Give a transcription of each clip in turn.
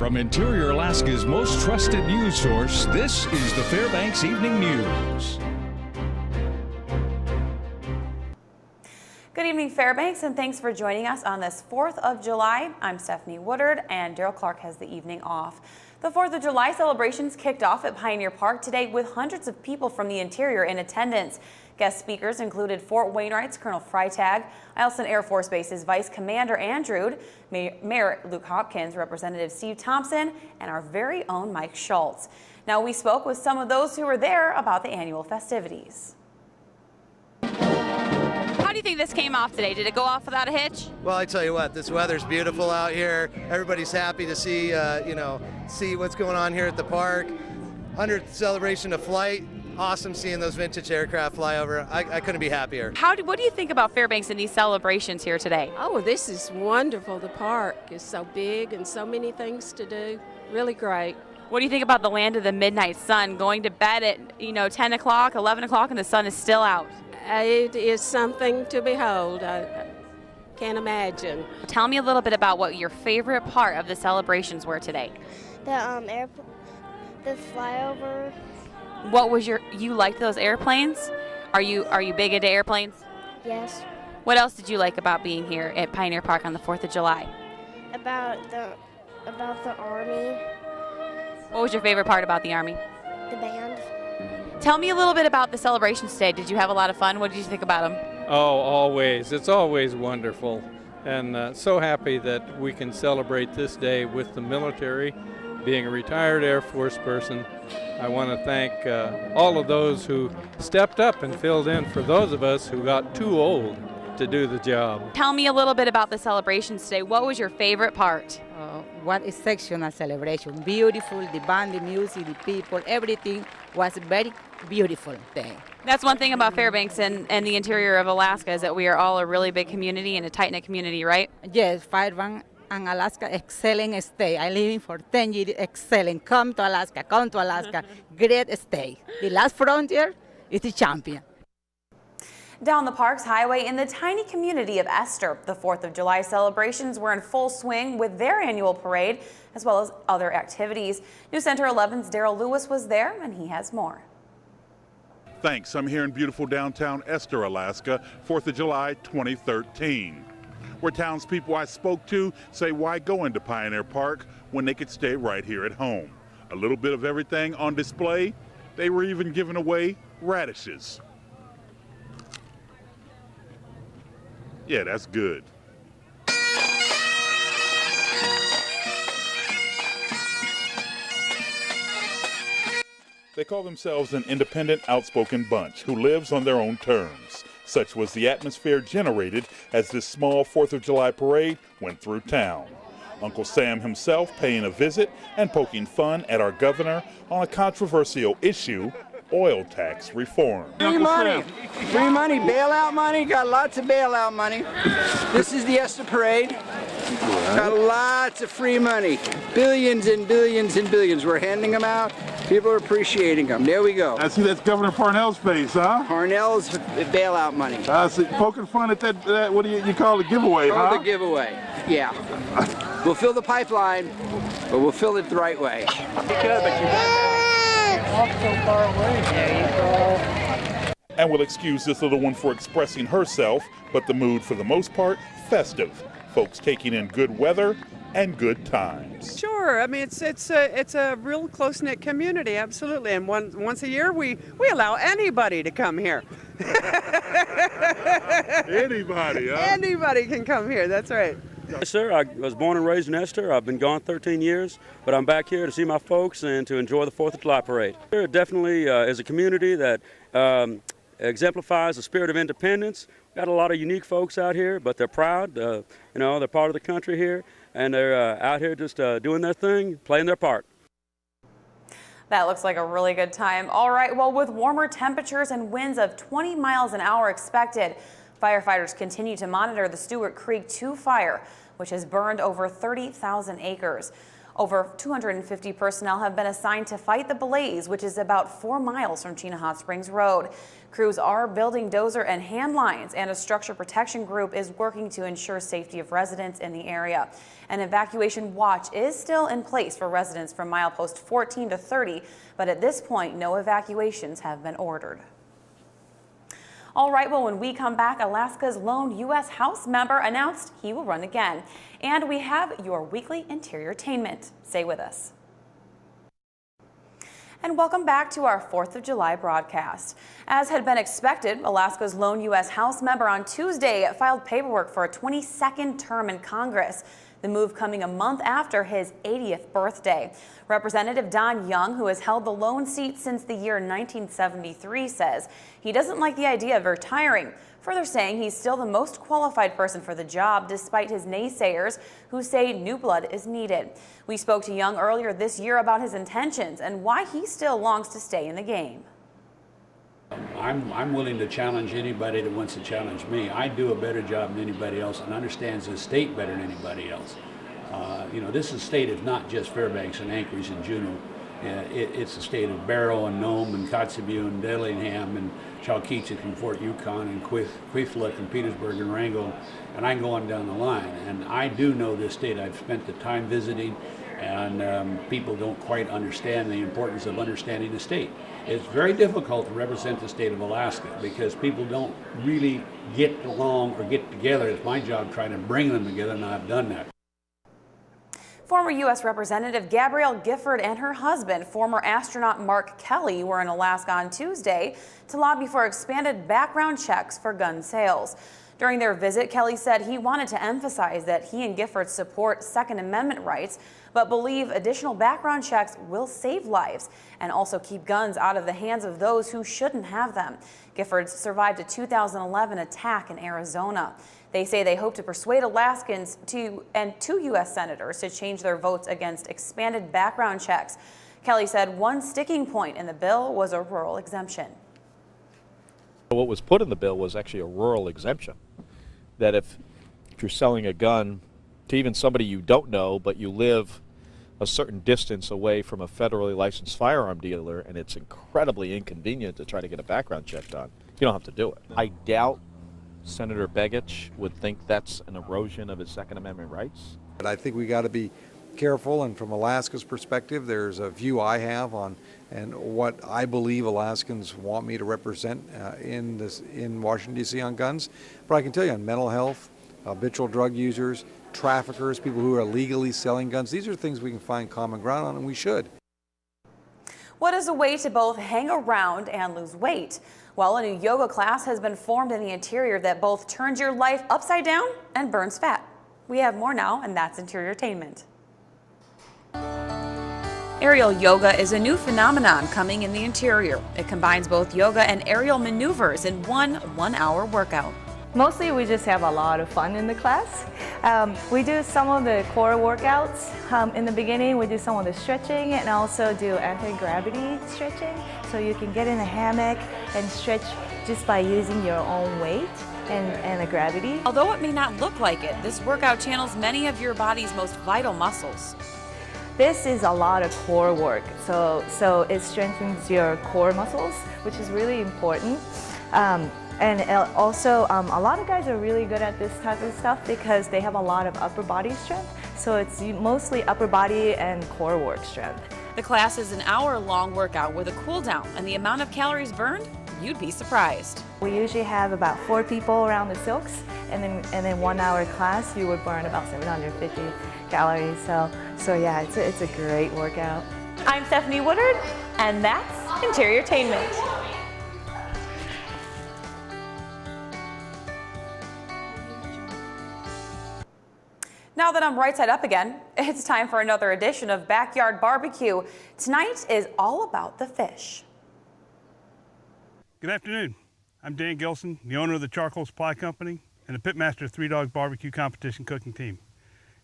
From Interior Alaska's most trusted news source, this is the Fbx Evening News. Good evening, Fairbanks, and thanks for joining us on this 4th of July. I'm Stephanie Woodard, and Daryl Clark has the evening off. The 4th of July celebrations kicked off at Pioneer Park today with hundreds of people from the interior in attendance. Guest speakers included Fort Wainwright's Colonel Freitag, Eielson Air Force Base's Vice Commander Andrew, Mayor Luke Hopkins, Representative Steve Thompson, and our very own Mike Schultz. Now, we spoke with some of those who were there about the annual festivities. How do you think this came off today? Did it go off without a hitch? Well, I tell you what, this weather's beautiful out here. Everybody's happy to see, see what's going on here at the park. 100th celebration of flight. Awesome seeing those vintage aircraft fly over. I couldn't be happier. What do you think about Fairbanks and these celebrations here today? Oh, this is wonderful. The park is so big and so many things to do. Really great. What do you think about the land of the midnight sun, going to bed at 10 o'clock, 11 o'clock, and the sun is still out? It is something to behold. I can't imagine. Tell me a little bit about what your favorite part of the celebrations were today. The flyover. What was you liked those airplanes? Are you big into airplanes? Yes. What else did you like about being here at Pioneer Park on the 4th of July? About the Army. What was your favorite part about the Army? The band. Tell me a little bit about the celebrations today. Did you have a lot of fun? What did you think about them? Oh, always. It's always wonderful. And so happy that we can celebrate this day with the military. Being a retired Air Force person, I want to thank all of those who stepped up and filled in for those of us who got too old to do the job. Tell me a little bit about the celebrations today. What was your favorite part? What a sectional celebration. Beautiful, the band, the music, the people, everything was very beautiful day. That's one thing about Fairbanks and the interior of Alaska is that we are all a really big community and a tight-knit community, right? Yes, Fairbanks and Alaska, excellent stay. I living for 10 years, excellent. Come to Alaska, great stay. The last frontier is the champion. Down the Parks Highway in the tiny community of Esther, the 4th of July celebrations were in full swing with their annual parade, as well as other activities. News Center 11's Daryl Lewis was there, and he has more. Thanks. I'm here in beautiful downtown Esther, Alaska, 4th of July 2013, where townspeople I spoke to say why go into Pioneer Park when they could stay right here at home. A little bit of everything on display. They were even giving away radishes. Yeah, that's good. They call themselves an independent, outspoken bunch who lives on their own terms. Such was the atmosphere generated as this small 4th of July parade went through town. Uncle Sam himself paying a visit and poking fun at our governor on a controversial issue, oil tax reform. Free money, bailout money, got lots of bailout money. This is the Esther Parade. Got lots of free money, billions and billions and billions. We're handing them out. People are appreciating them. There we go. I see that's Governor Parnell's face, huh? Parnell's bailout money. So poking fun at that what do you call it, giveaway, huh? The giveaway, yeah. We'll fill the pipeline, but we'll fill it the right way. Walk so far away. There you go. And we'll excuse this little one for expressing herself, but the mood for the most part, festive. Folks taking in good weather and good times. Sure, I mean it's a real close-knit community, absolutely. And once a year we allow anybody to come here. Anybody, huh? Anybody can come here, that's right. Yes, sir. I was born and raised in Esther. I've been gone 13 years, but I'm back here to see my folks and to enjoy the 4th of July parade. It definitely is a community that exemplifies the spirit of independence. We've got a lot of unique folks out here, but they're proud. They're part of the country here, and they're out here just doing their thing, playing their part. That looks like a really good time. All right, well, with warmer temperatures and winds of 20 miles an hour expected, firefighters continue to monitor the Stewart Creek 2 fire, which has burned over 30,000 acres. Over 250 personnel have been assigned to fight the blaze, which is about 4 miles from Chena Hot Springs Road. Crews are building dozer and hand lines, and a structure protection group is working to ensure safety of residents in the area. An evacuation watch is still in place for residents from milepost 14 to 30, but at this point, no evacuations have been ordered. All right, well, when we come back, Alaska's lone U.S. House member announced he will run again. And we have your weekly interiortainment. Stay with us. And welcome back to our 4th of July broadcast. As had been expected, Alaska's lone U.S. House member on Tuesday filed paperwork for a 22nd term in Congress. The move coming a month after his 80th birthday. Representative Don Young, who has held the lone seat since the year 1973, says he doesn't like the idea of retiring, further saying he's still the most qualified person for the job despite his naysayers who say new blood is needed. We spoke to Young earlier this year about his intentions and why he still longs to stay in the game. I'm willing to challenge anybody that wants to challenge me. I do a better job than anybody else and understands the state better than anybody else. You know, this state is not just Fairbanks and Anchorage and Juneau. It's the state of Barrow and Nome and Kotzebue and Dillingham and Chalkeetchik and Fort Yukon and Kwethluk and Petersburg and Wrangell, and I can go on down the line. And I do know this state. I've spent the time visiting, and people don't quite understand the importance of understanding the state. It's very difficult to represent the state of Alaska because people don't really get along or get together. It's my job trying to bring them together, and I've done that. Former U.S. Representative Gabrielle Gifford and her husband, former astronaut Mark Kelly, were in Alaska on Tuesday to lobby for expanded background checks for gun sales. During their visit, Kelly said he wanted to emphasize that he and Giffords support Second Amendment rights, but believe additional background checks will save lives and also keep guns out of the hands of those who shouldn't have them. Giffords survived a 2011 attack in Arizona. They say they hope to persuade Alaskans and two U.S. senators to change their votes against expanded background checks. Kelly said one sticking point in the bill was a rural exemption. What was put in the bill was actually a rural exemption, that if you're selling a gun to even somebody you don't know, but you live a certain distance away from a federally licensed firearm dealer and it's incredibly inconvenient to try to get a background check done, you don't have to do it. I doubt Senator Begich would think that's an erosion of his Second Amendment rights. But I think we got to be careful, and from Alaska's perspective, there's a view I have on and what I believe Alaskans want me to represent in Washington, D.C. on guns. But I can tell you on mental health, habitual drug users, traffickers, people who are illegally selling guns, these are things we can find common ground on, and we should. What is a way to both hang around and lose weight? Well, a new yoga class has been formed in the interior that both turns your life upside down and burns fat. We have more now, and that's Interiortainment. Aerial yoga is a new phenomenon coming in the interior. It combines both yoga and aerial maneuvers in one 1-hour workout. Mostly we just have a lot of fun in the class. We do some of the core workouts. In the beginning we do some of the stretching and also do anti-gravity stretching. So you can get in a hammock and stretch just by using your own weight and the gravity. Although it may not look like it, this workout channels many of your body's most vital muscles. This is a lot of core work, so it strengthens your core muscles, which is really important. And also, a lot of guys are really good at this type of stuff because they have a lot of upper body strength, so it's mostly upper body and core work strength. The class is an hour-long workout with a cool down, and the amount of calories burned, you'd be surprised. We usually have about 4 people around the silks, and then 1 hour class, you would burn about 750 calories. So yeah, it's a great workout. I'm Stephanie Woodard, and that's Interiortainment. Now that I'm right side up again, it's time for another edition of Backyard Barbecue. Tonight is all about the fish. Good afternoon. I'm Dan Gilson, the owner of the Charcoal Supply Company and the pitmaster of Three Dog Barbecue Competition Cooking Team.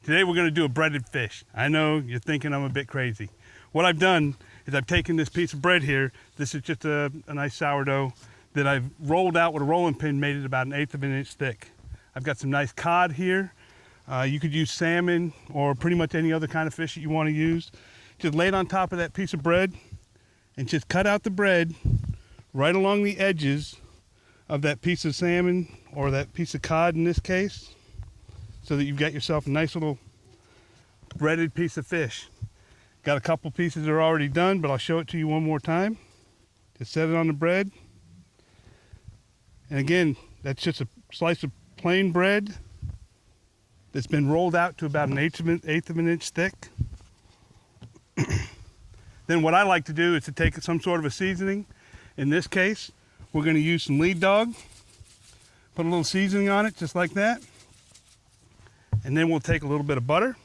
Today we're going to do a breaded fish. I know you're thinking I'm a bit crazy. What I've done is I've taken this piece of bread here. This is just a nice sourdough that I've rolled out with a rolling pin, made it about 1/8 of an inch thick. I've got some nice cod here. You could use salmon or pretty much any other kind of fish that you want to use. Just lay it on top of that piece of bread and just cut out the bread right along the edges of that piece of salmon or that piece of cod in this case, so that you've got yourself a nice little breaded piece of fish. Got a couple pieces that are already done, but I'll show it to you one more time. Just set it on the bread. And again, that's just a slice of plain bread that's been rolled out to about an eighth of an inch thick. Then what I like to do is to take some sort of a seasoning. In this case, we're going to use some lead dog. Put a little seasoning on it, just like that. And then we'll take a little bit of butter.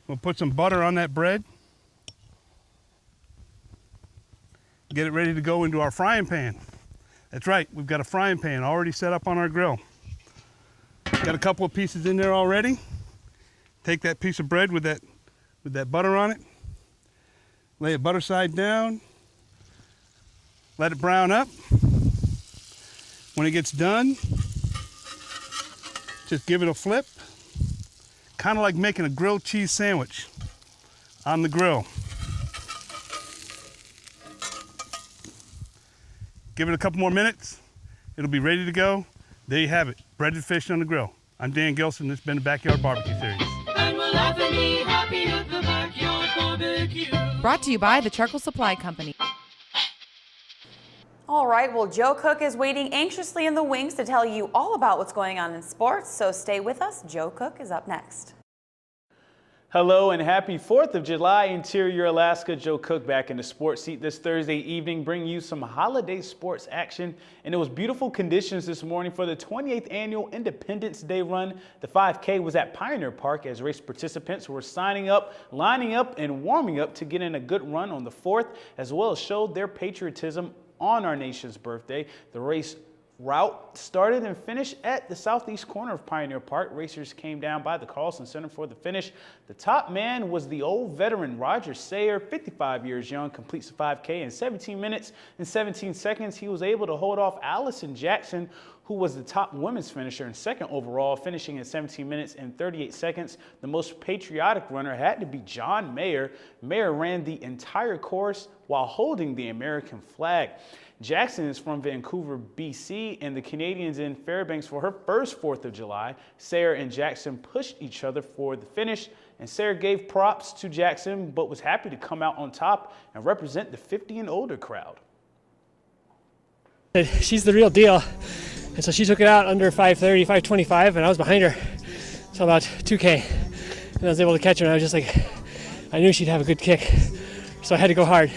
We'll put some butter on that bread. Get it ready to go into our frying pan. That's right, we've got a frying pan already set up on our grill. Got a couple of pieces in there already. Take that piece of bread with that butter on it. Lay it butter side down. Let it brown up. When it gets done, just give it a flip. Kind of like making a grilled cheese sandwich on the grill. Give it a couple more minutes. It'll be ready to go. There you have it, breaded fish on the grill. I'm Dan Gilson. This has been the Backyard Barbecue Series. And we'll laugh and be happy at the Backyard Barbecue. Brought to you by the Charcoal Supply Company. All right, well, Joe Cook is waiting anxiously in the wings to tell you all about what's going on in sports, so stay with us. Joe Cook is up next. Hello and happy 4th of July, Interior Alaska. Joe Cook back in the sports seat this Thursday evening, bringing you some holiday sports action. And it was beautiful conditions this morning for the 28th annual Independence Day run. The 5K was at Pioneer Park as race participants were signing up, lining up, and warming up to get in a good run on the 4th, as well as showed their patriotism on our nation's birthday. The race route started and finished at the southeast corner of Pioneer Park. Racers came down by the Carlson Center for the finish. The top man was the old veteran Roger Sayer, 55 years young, completes the 5K in 17 minutes and 17 seconds. He was able to hold off Allison Jackson, who was the top women's finisher and second overall, finishing in 17 minutes and 38 seconds. The most patriotic runner had to be John Mayer. Mayer ran the entire course while holding the American flag. Jackson is from Vancouver, BC, and the Canadians in Fairbanks for her first 4th of July. Sayer and Jackson pushed each other for the finish, and Sayer gave props to Jackson, but was happy to come out on top and represent the 50 and older crowd. She's the real deal, and so she took it out under 5:30, 5:25, and I was behind her, so about 2K, and I was able to catch her, and I was just like, I knew she'd have a good kick, so I had to go hard.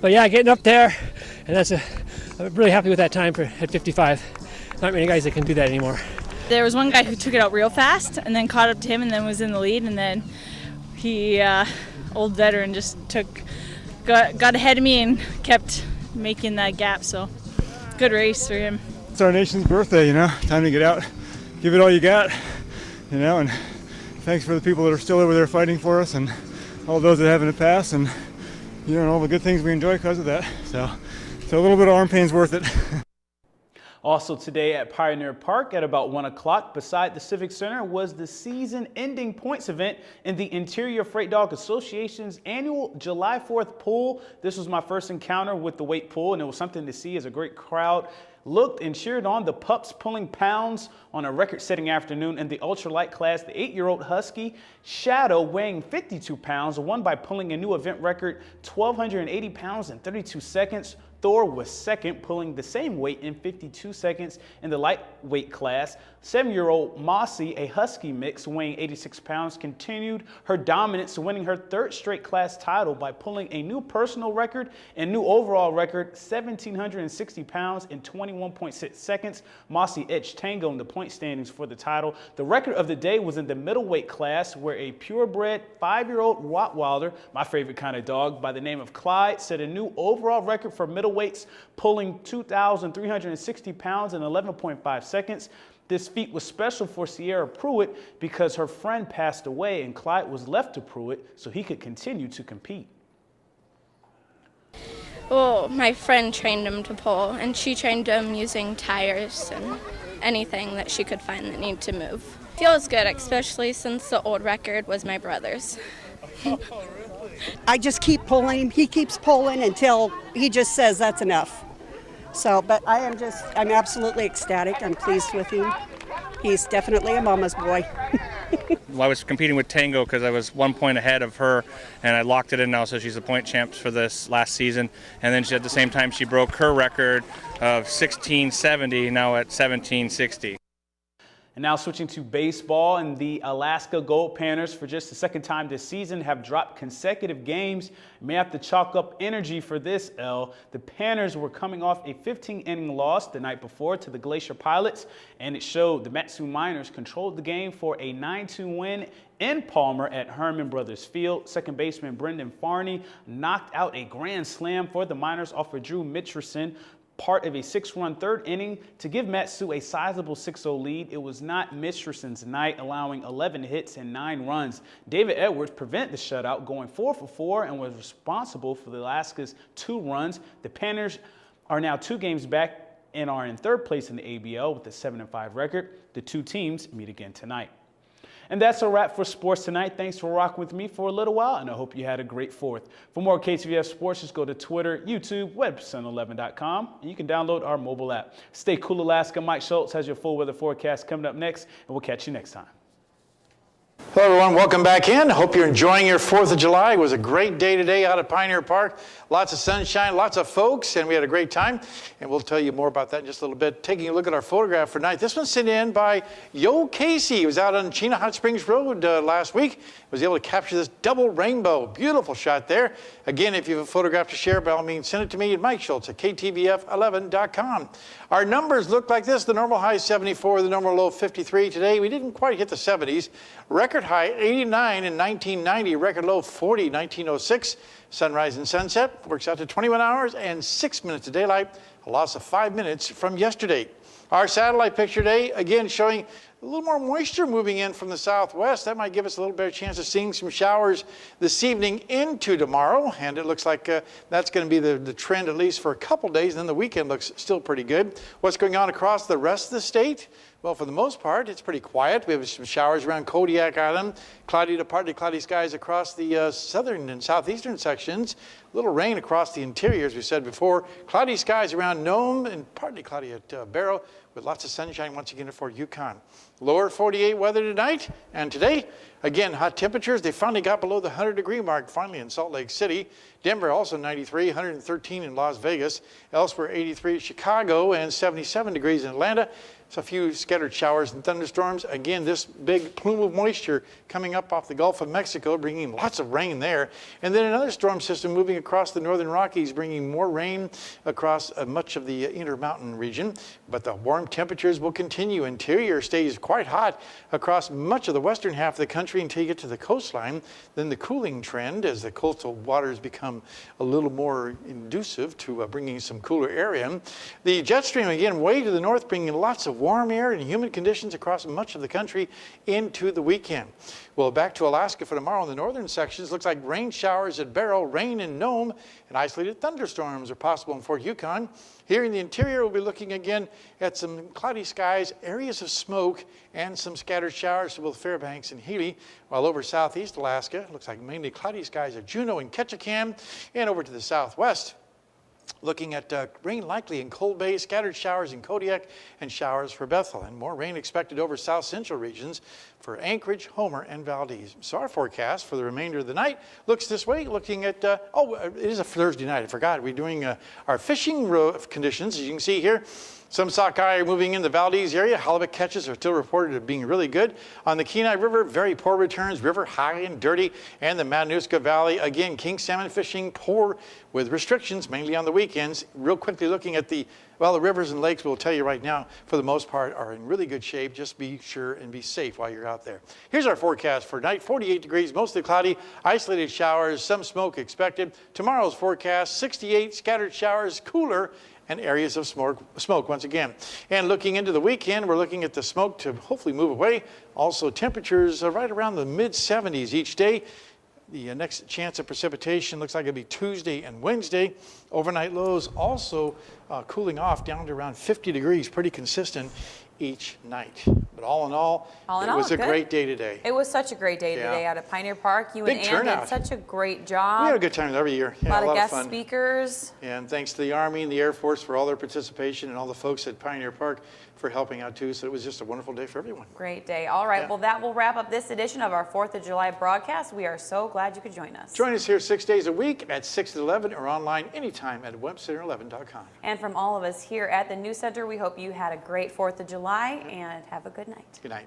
But yeah, getting up there, and I'm really happy with that time at 55. Not many guys that can do that anymore. There was one guy who took it out real fast and then caught up to him and then was in the lead, and then he, old veteran, just got ahead of me and kept making that gap, so good race for him. It's our nation's birthday, time to get out, give it all you got, and thanks for the people that are still over there fighting for us and all those that haven't passed, and and all the good things we enjoy because of that. So a little bit of arm pain's worth it. Also today at Pioneer Park at about 1 o'clock beside the Civic Center was the season-ending points event in the Interior Freight Dog Association's annual July 4th pool. This was my first encounter with the weight pool, and it was something to see as a great crowd looked and cheered on the pups pulling pounds on a record-setting afternoon in the ultralight class. The 8-year-old Husky Shadow, weighing 52 pounds, won by pulling a new event record 1,280 pounds in 32 seconds. Thor was second, pulling the same weight in 52 seconds in the lightweight class. 7-year-old Mossy, a Husky mix weighing 86 pounds, continued her dominance, winning her 3rd straight class title by pulling a new personal record and new overall record, 1,760 pounds in 21.6 seconds. Mossy edged Tango in the point standings for the title. The record of the day was in the middleweight class, where a purebred 5-year-old Rottweiler, my favorite kind of dog, by the name of Clyde, set a new overall record for middleweights, pulling 2,360 pounds in 11.5 seconds. This feat was special for Sierra Pruitt because her friend passed away and Clyde was left to Pruitt so he could continue to compete. Well, my friend trained him to pull, and she trained him using tires and anything that she could find that needed to move. Feels good, especially since the old record was my brother's. I just keep pulling. He keeps pulling until he just says that's enough. So, but I'm absolutely ecstatic. I'm pleased with him. He's definitely a mama's boy. I was competing with Tango because I was 1 point ahead of her, and I locked it in now, so she's the point champ for this last season. And then at the same time, she broke her record of 1670, now at 1760. And now switching to baseball, and the Alaska Gold Panthers, for just the second time this season, have dropped consecutive games. You may have to chalk up energy for this, L. The Panthers were coming off a 15-inning loss the night before to the Glacier Pilots, and it showed the Matsu Miners controlled the game for a 9-2 win in Palmer at Herman Brothers Field. Second baseman Brendan Farney knocked out a grand slam for the Miners off of Drew Mitcherson, part of a 6-run third inning to give Matsu a sizable 6-0 lead. It was not Mitcherson's night, allowing 11 hits and 9 runs. David Edwards prevented the shutout, going 4 for 4, and was responsible for the Alaska's 2 runs. The Panthers are now 2 games back and are in 3rd place in the ABL with a 7-5 record. The 2 teams meet again tonight. And that's a wrap for sports tonight. Thanks for rocking with me for a little while, and I hope you had a great 4th. For more KTVF Sports, just go to Twitter, YouTube, websun11.com, and you can download our mobile app. Stay cool, Alaska. Mike Schultz has your full weather forecast coming up next, and we'll catch you next time. Hello, everyone. Welcome back in. Hope you're enjoying your 4th of July. It was a great day today out at Pioneer Park. Lots of sunshine, lots of folks, and we had a great time. And we'll tell you more about that in just a little bit. Taking a look at our photograph for tonight. This one's sent in by Yo Casey. He was out on Chena Hot Springs Road last week. Was able to capture this double rainbow. Beautiful shot there. Again, if you have a photograph to share, by all means, send it to me at Mike Schultz at KTVF11.com. Our numbers look like this. The normal high 74, the normal low 53. Today, we didn't quite hit the 70s. Record high 89 in 1990. Record low 40 in 1906. Sunrise and sunset works out to 21 hours and 6 minutes of daylight. A loss of 5 minutes from yesterday. Our satellite picture today, again, showing a little more moisture moving in from the southwest. That might give us a little better chance of seeing some showers this evening into tomorrow. And it looks like that's going to be the trend at least for a couple days. And then the weekend looks still pretty good. What's going on across the rest of the state? Well, for the most part, it's pretty quiet. We have some showers around Kodiak Island, cloudy to partly cloudy skies across the southern and southeastern sections. A little rain across the interior, as we said before. Cloudy skies around Nome and partly cloudy at Barrow, with lots of sunshine once again for Yukon. Lower 48 weather tonight and today. Again, hot temperatures. They finally got below the 100-degree mark finally in Salt Lake City. Denver also 93, 113 in Las Vegas. Elsewhere 83 Chicago and 77 degrees in Atlanta. So a few scattered showers and thunderstorms. Again, this big plume of moisture coming up off the Gulf of Mexico, bringing lots of rain there. And then another storm system moving across the northern Rockies, bringing more rain across much of the Intermountain region. But the warm temperatures will continue. Interior stays quite hot across much of the western half of the country until you get to the coastline. Then the cooling trend as the coastal waters become a little more conducive to bringing some cooler air in. The jet stream, again, way to the north, bringing lots of warm air and humid conditions across much of the country into the weekend. Well, back to Alaska for tomorrow in the northern sections. Looks like rain showers at Barrow, rain in Nome, and isolated thunderstorms are possible in Fort Yukon. Here in the interior, we'll be looking again at some cloudy skies, areas of smoke, and some scattered showers to both Fairbanks and Healy. While over southeast Alaska, looks like mainly cloudy skies at Juneau and Ketchikan, and over to the southwest, looking at rain likely in Cold Bay, scattered showers in Kodiak, and showers for Bethel. And more rain expected over south central regions for Anchorage, Homer, and Valdez. So our forecast for the remainder of the night looks this way, looking at, it is a Thursday night, I forgot. We're doing our fishing conditions, as you can see here. Some sockeye are moving in the Valdez area. Halibut catches are still reported as being really good. On the Kenai River, very poor returns. River high and dirty. And the Matanuska Valley, again, king salmon fishing poor with restrictions, mainly on the weekends. Real quickly looking at the rivers and lakes, we'll tell you right now, for the most part, are in really good shape. Just be sure and be safe while you're out there. Here's our forecast for tonight. 48 degrees, mostly cloudy, isolated showers, some smoke expected. Tomorrow's forecast, 68, scattered showers, cooler, and areas of smoke once again. And looking into the weekend, we're looking at the smoke to hopefully move away. Also temperatures right around the mid-70s each day. The next chance of precipitation looks like it'll be Tuesday and Wednesday. Overnight lows also cooling off down to around 50 degrees, pretty consistent each night. But all in all, it was a good. great day today. It was such a great day today out at Pioneer Park. You Big and Ann turnout. did such a great job. We had a good time every year. A Yeah, lot of guest fun. speakers. And thanks to the Army and the Air Force for all their participation and all the folks at Pioneer Park for helping out too. So it was just a wonderful day for everyone. Great day. All right, Yeah. well, that will wrap up this edition of our 4th of July broadcast. We are so glad you could join us. Join us here 6 days a week at 6 to 11 or online anytime at webcenter11.com. And from all of us here at the News Center, we hope you had a great 4th of July and have a good night. Good night.